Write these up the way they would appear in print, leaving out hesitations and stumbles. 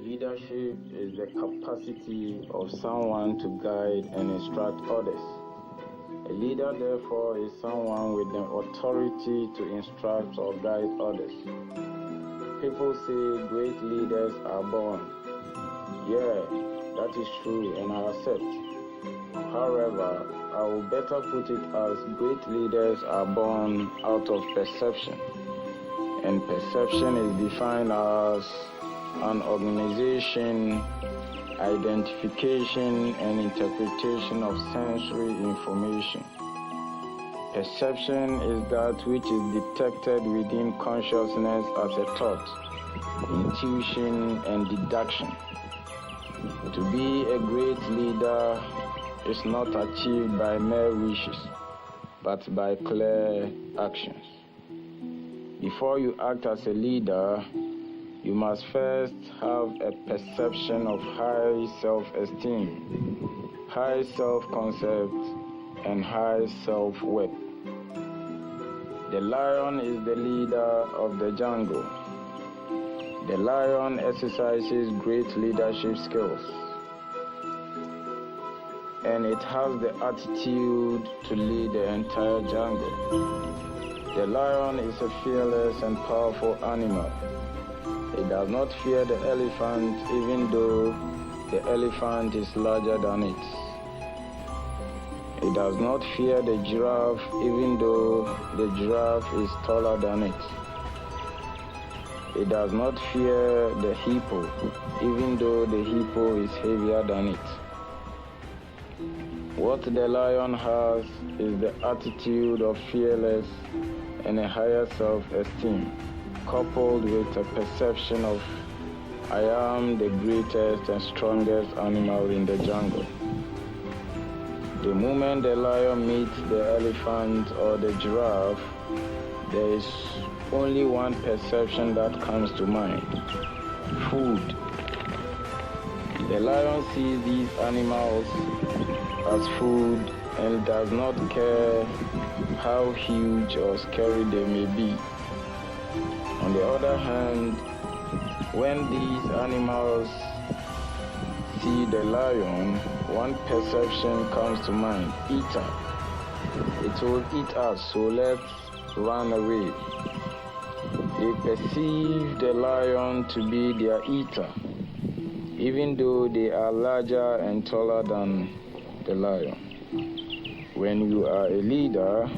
Leadership is the capacity of someone to guide and instruct others. A leader, therefore, is someone with the authority to instruct or guide others. People say great leaders are born. Yeah, that is true, and I accept. However, I will better put it as great leaders are born out of perception. And perception is defined as an organization, identification, and interpretation of sensory information. Perception is that which is detected within consciousness as a thought, intuition, and deduction. To be a great leader is not achieved by mere wishes, but by clear actions. Before you act as a leader, you must first have a perception of high self-esteem, high self-concept, and high self-worth. The lion is the leader of the jungle. The lion exercises great leadership skills, and it has the attitude to lead the entire jungle. The lion is a fearless and powerful animal. It does not fear the elephant, even though the elephant is larger than it. It does not fear the giraffe, even though the giraffe is taller than it. It does not fear the hippo, even though the hippo is heavier than it. What the lion has is the attitude of fearless and a higher self-esteem, coupled with a perception of I am the greatest and strongest animal in the jungle. The moment the lion meets the elephant or the giraffe, there is only one perception that comes to mind: food. The lion sees these animals as food and does not care how huge or scary they may be. On the other hand, when these animals see the lion, one perception comes to mind: eater. It will eat us, so let's run away. They perceive the lion to be their eater, even though they are larger and taller than the lion. When you are a leader,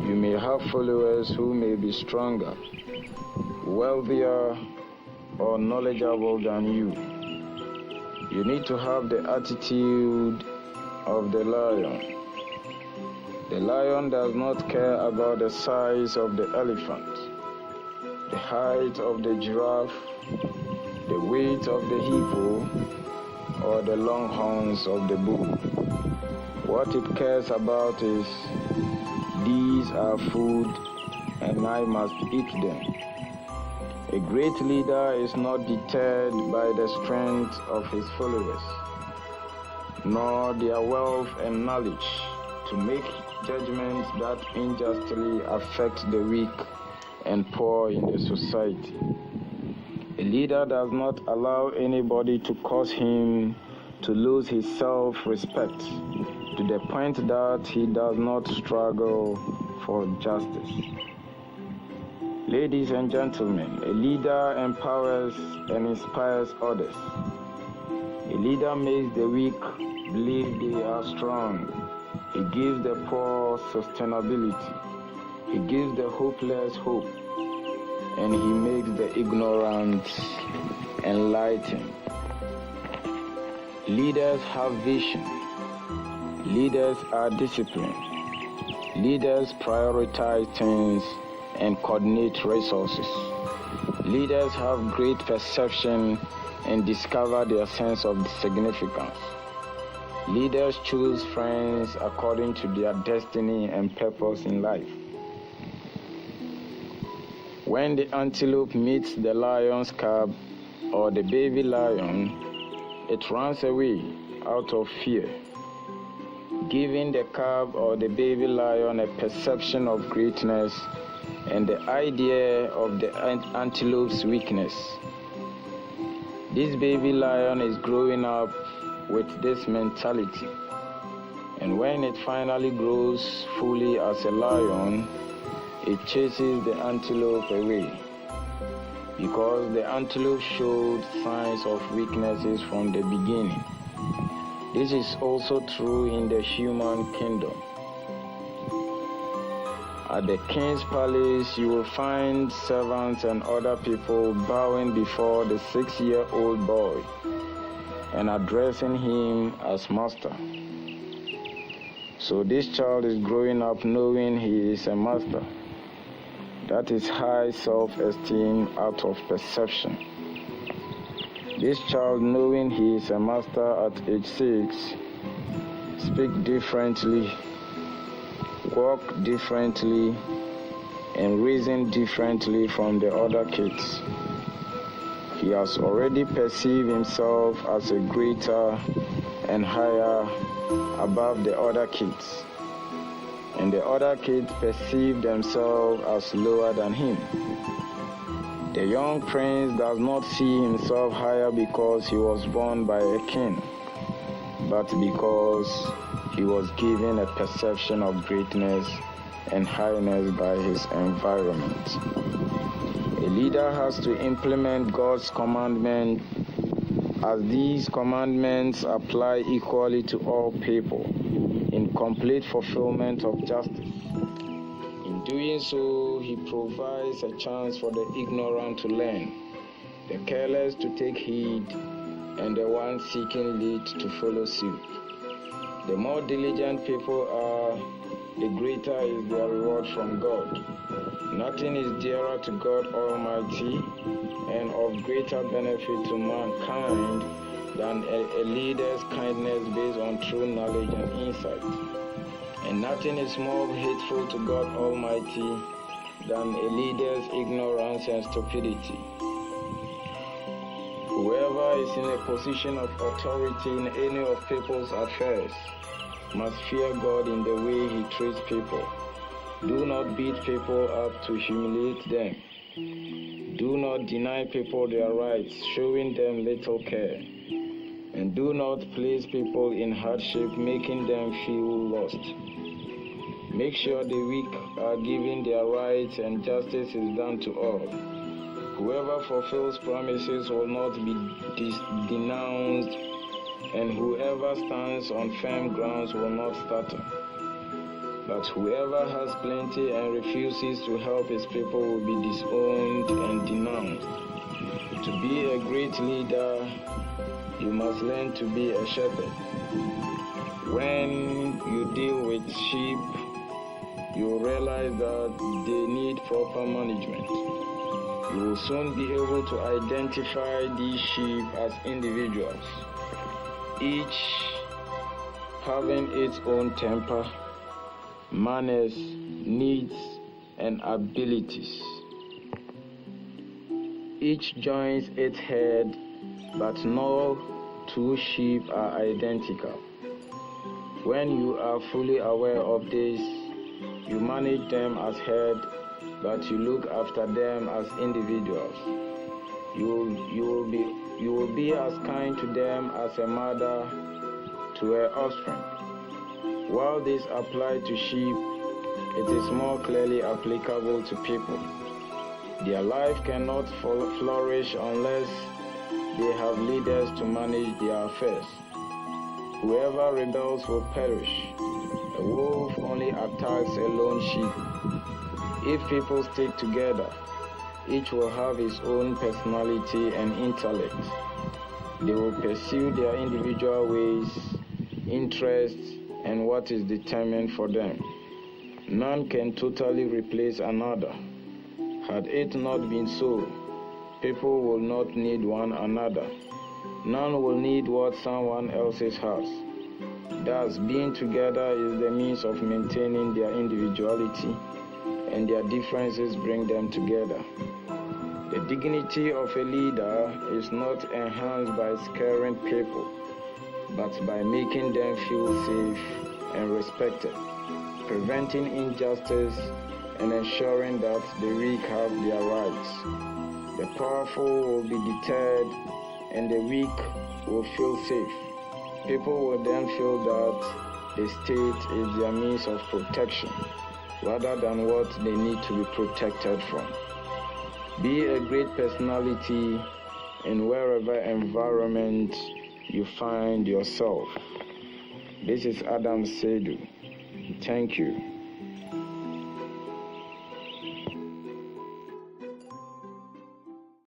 you may have followers who may be stronger, wealthier, or knowledgeable than you. You need to have the attitude of the lion. The lion does not care about the size of the elephant, the height of the giraffe, the weight of the hippo, or the long horns of the bull. What it cares about is, these are food and I must eat them. A great leader is not deterred by the strength of his followers, nor their wealth and knowledge, to make judgments that unjustly affect the weak and poor in the society. A leader does not allow anybody to cause him to lose his self-respect to the point that he does not struggle for justice. Ladies and gentlemen, a leader empowers and inspires others. A leader makes the weak believe they are strong. He gives the poor sustainability. He gives the hopeless hope. And he makes the ignorant enlightened. Leaders have vision. Leaders are disciplined. Leaders prioritize things and coordinate resources. Leaders have great perception and discover their sense of significance. Leaders choose friends according to their destiny and purpose in life. When the antelope meets the lion's cub or the baby lion, it runs away out of fear, giving the cub or the baby lion a perception of greatness and the idea of the antelope's weakness. This baby lion is growing up with this mentality, and when it finally grows fully as a lion, it chases the antelope away, because the antelope showed signs of weaknesses from the beginning. This is also true in the human kingdom. At the king's palace, you will find servants and other people bowing before the 6-year-old boy and addressing him as master. So this child is growing up knowing he is a master. That is high self-esteem out of perception. This child, knowing he is a master at age 6, speaks differently, walk differently, and reason differently from the other kids. He has already perceived himself as a greater and higher above the other kids, and the other kids perceive themselves as lower than him. The young prince does not see himself higher because he was born by a king, but because he was given a perception of greatness and highness by his environment. A leader has to implement God's commandments, as these commandments apply equally to all people in complete fulfillment of justice. In doing so, he provides a chance for the ignorant to learn, the careless to take heed, and the one seeking lead to follow suit. The more diligent people are, the greater is their reward from God. Nothing is dearer to God Almighty and of greater benefit to mankind than a leader's kindness based on true knowledge and insight. And nothing is more hateful to God Almighty than a leader's ignorance and stupidity. Whoever is in a position of authority in any of people's affairs must fear God in the way he treats people. Do not beat people up to humiliate them. Do not deny people their rights, showing them little care. And do not place people in hardship, making them feel lost. Make sure the weak are given their rights and justice is done to all. Whoever fulfills promises will not be denounced, and whoever stands on firm grounds will not stutter. But whoever has plenty and refuses to help his people will be disowned and denounced. To be a great leader, you must learn to be a shepherd. When you deal with sheep, you realize that they need proper management. You will soon be able to identify these sheep as individuals, each having its own temper, manners, needs, and abilities. Each joins its head, but no two sheep are identical. When you are fully aware of this, you manage them as head, but you look after them as individuals. You will be as kind to them as a mother to her offspring. While this applies to sheep, it is more clearly applicable to people. Their life cannot flourish unless they have leaders to manage their affairs. Whoever rebels will perish. A wolf only attacks a lone sheep. If people stick together, each will have his own personality and intellect. They will pursue their individual ways, interests, and what is determined for them. None can totally replace another. Had it not been so, people will not need one another. None will need what someone else has. Thus, being together is the means of maintaining their individuality, and their differences bring them together. The dignity of a leader is not enhanced by scaring people, but by making them feel safe and respected, preventing injustice, and ensuring that the weak have their rights. The powerful will be deterred and the weak will feel safe. People will then feel that the state is their means of protection rather than what they need to be protected from. Be a great personality in wherever environment you find yourself. This is Adam Sedu. Thank you.